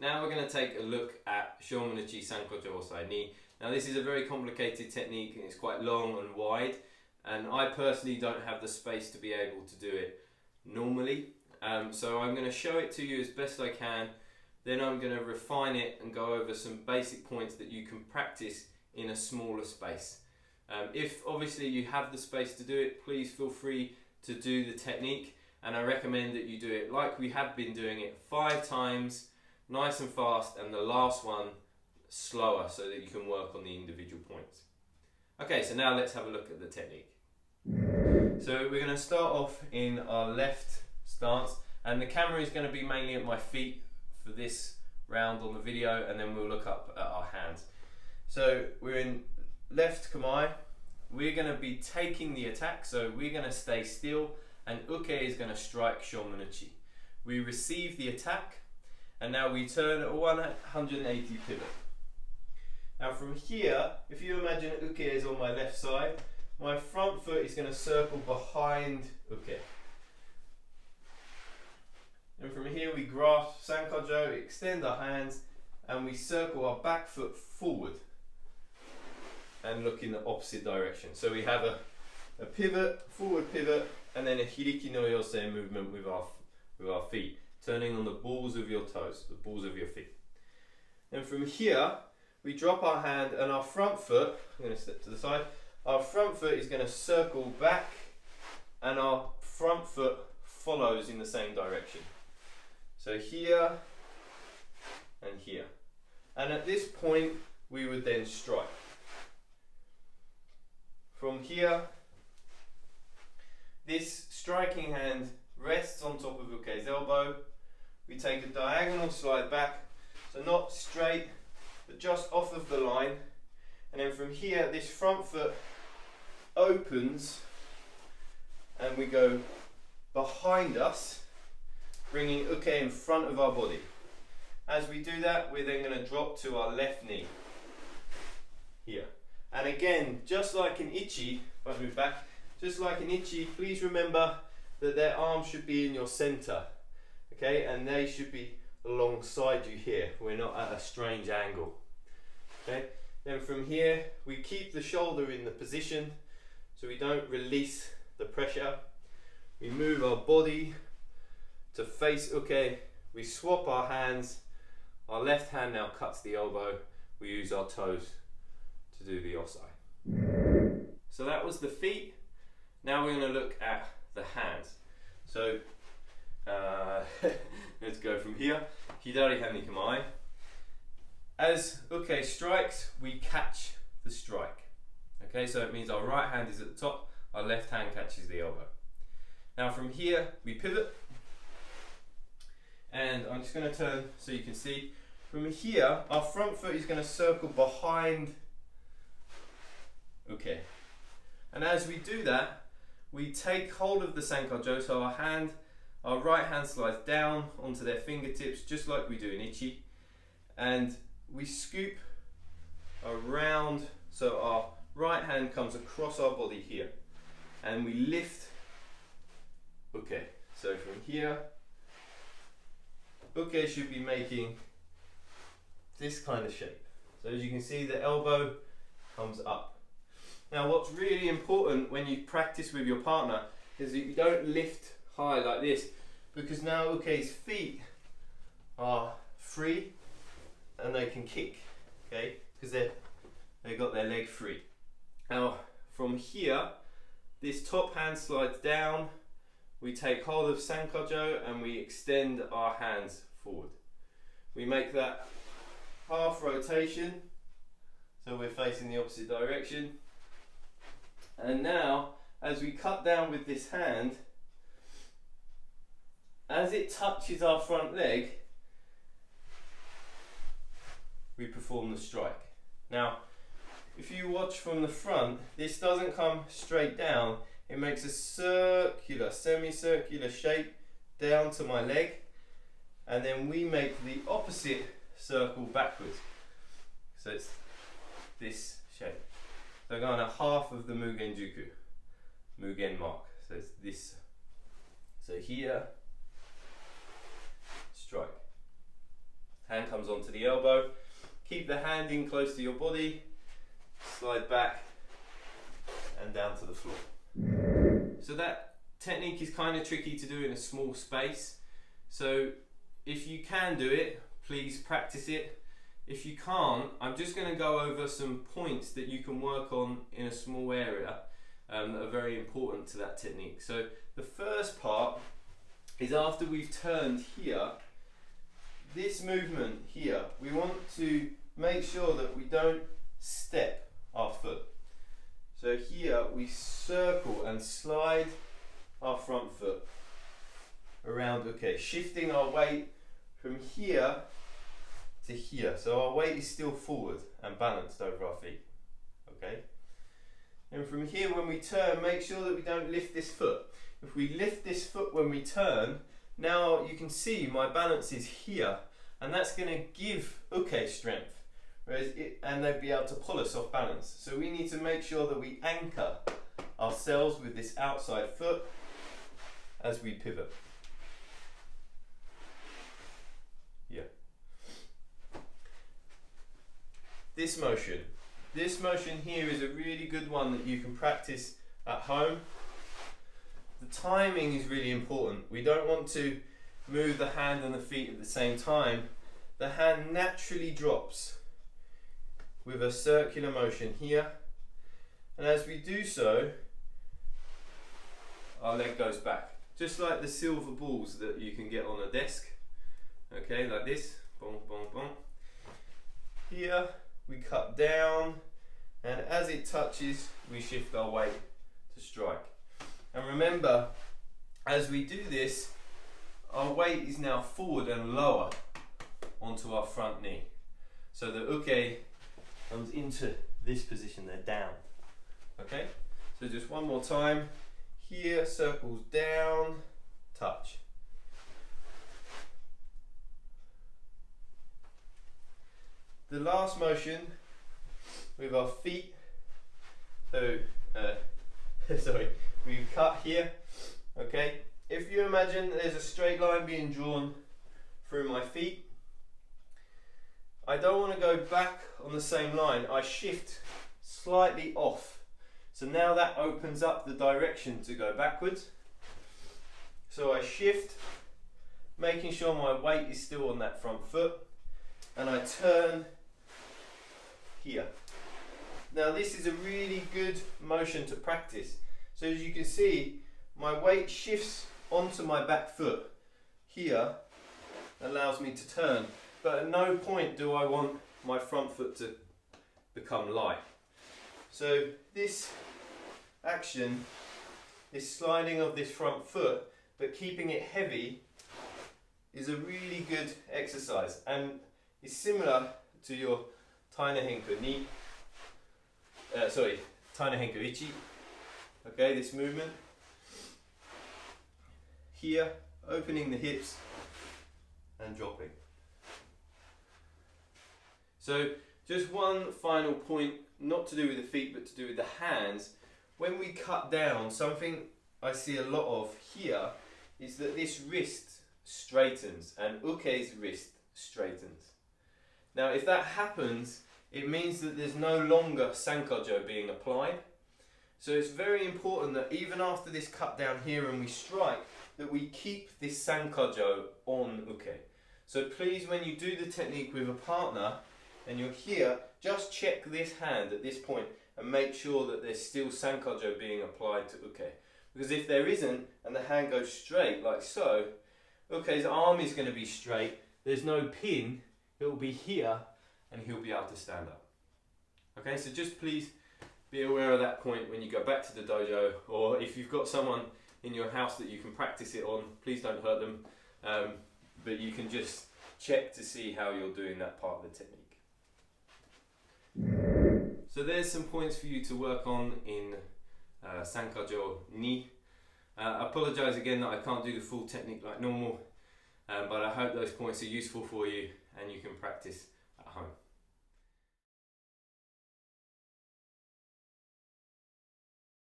Now we're going to take a look at Shomen uchi Sankajo osae ni. Now this is a very complicated technique and it's quite long and wide, and I personally don't have the space to be able to do it normally. So I'm going to show it to you as best I can, then I'm going to refine it and go over some basic points that you can practice in a smaller space. If obviously you have the space to do it, please feel free to do the technique, and I recommend that you do it like we have been doing it 5 times, nice and fast, and the last one slower so that you can work on the individual points. Okay, so now let's have a look at the technique. So we're going to start off in our left stance, and the camera is going to be mainly at my feet for this round on the video, and then we'll look up at our hands. So we're in left kamae. We're going to be taking the attack, so we're going to stay still, and uke is going to strike Shomen uchi. We receive the attack, and now we turn a 180 pivot. Now from here, if you imagine uke is on my left side, my front foot is going to circle behind uke. And from here we grasp Sankajo, extend our hands, and we circle our back foot forward and look in the opposite direction. So we have a pivot, forward pivot, and then a hiriki no yosei movement with our feet, turning on the balls of your toes, the balls of your feet. And from here, we drop our hand and our front foot, I'm going to step to the side, our front foot is going to circle back and our front foot follows in the same direction. So here and here. And at this point, we would then strike. From here, this striking hand rests on top of uke's elbow. We take a diagonal slide back, so not straight, but just off of the line. And then from here, this front foot opens and we go behind us, bringing uke in front of our body. As we do that, we're then going to drop to our left knee here. And again, just like in ichi, if I move back, just like in ichi, please remember that their arms should be in your center, okay, and they should be alongside you here. We're not at a strange angle. Okay. Then from here, we keep the shoulder in the position so we don't release the pressure. We move our body to face uke. We swap our hands. Our left hand now cuts the elbow. We use our toes to do the osae. So that was the feet. Now we're going to look at the hands. So let's go from here. Hidari handi kamae. As uke strikes, we catch the strike. Okay, so it means our right hand is at the top, our left hand catches the elbow. Now from here, we pivot. And I'm just going to turn so you can see. From here, our front foot is going to circle behind uke. And as we do that, we take hold of the Sankajo, so our right hand slides down onto their fingertips, just like we do in ichi. And we scoop around, so our right hand comes across our body here. And we lift uke. So from here, uke should be making this kind of shape. So as you can see, the elbow comes up. Now what's really important when you practice with your partner is that you don't lift high like this, because now uke's feet are free and they can kick, okay, because they've got their leg free. Now from here, this top hand slides down, we take hold of Sankajo and we extend our hands forward. We make that half rotation, so we're facing the opposite direction. And now, as we cut down with this hand, as it touches our front leg, we perform the strike. Now, if you watch from the front, this doesn't come straight down. It makes a circular, semicircular shape down to my leg, and then we make the opposite circle backwards. So it's this shape. So kind of half of the MUGENJUKU, Mugen mark. So it's this. So here, strike. Hand comes comes onto the elbow. Keep the hand in close to your body, slide back and down to the floor. So that technique is kind of tricky to do in a small space. So if you can do it, please practice it. If you can't, I'm just going to go over some points that you can work on in a small area that are very important to that technique. So the first part is after we've turned here, this movement here, we want to make sure that we don't step our foot. So here we circle and slide our front foot around, okay, shifting our weight from here to here. So our weight is still forward and balanced over our feet, okay? And from here when we turn, make sure that we don't lift this foot. If we lift this foot when we turn, now you can see my balance is here, and that's going to give uke strength, and they'll be able to pull us off balance. So we need to make sure that we anchor ourselves with this outside foot as we pivot. Yeah. This motion here is a really good one that you can practice at home. The timing is really important. We don't want to move the hand and the feet at the same time. The hand naturally drops with a circular motion here, and as we do so, our leg goes back, just like the silver balls that you can get on a desk. Okay, like this, boom, boom, boom. Here we cut down, and as it touches, we shift our weight to strike. And remember, as we do this, our weight is now forward and lower onto our front knee. So the uke comes into this position there, down. Okay, so just one more time. Here, circles down, touch. The last motion with our feet, so sorry, we cut here, okay? If you imagine there's a straight line being drawn through my feet, I don't want to go back on the same line, I shift slightly off. So now that opens up the direction to go backwards. So I shift, making sure my weight is still on that front foot, and I turn here. Now this is a really good motion to practice. So as you can see, my weight shifts onto my back foot here, allows me to turn, but at no point do I want my front foot to become light. So this action is sliding of this front foot, but keeping it heavy, is a really good exercise, and it's similar to your tainahenku ni, tainahenku ichi. Okay, this movement here, opening the hips and dropping. So just one final point, not to do with the feet but to do with the hands. When we cut down, something I see a lot of here is that this wrist straightens and uke's wrist straightens. Now if that happens, it means that there's no longer Sankajo being applied. So it's very important that even after this cut down here and we strike, that we keep this Sankajo on uke. So please, when you do the technique with a partner and you're here, just check this hand at this point and make sure that there's still Sankajo being applied to uke. Because if there isn't, and the hand goes straight like so, uke's arm is going to be straight, there's no pin, it will be here, and he'll be able to stand up. Okay, so just please be aware of that point when you go back to the dojo, or if you've got someone in your house that you can practice it on, please don't hurt them, but you can just check to see how you're doing that part of the technique. So there's some points for you to work on in Sankajo ni. I apologise again that I can't do the full technique like normal, but I hope those points are useful for you and you can practice at home.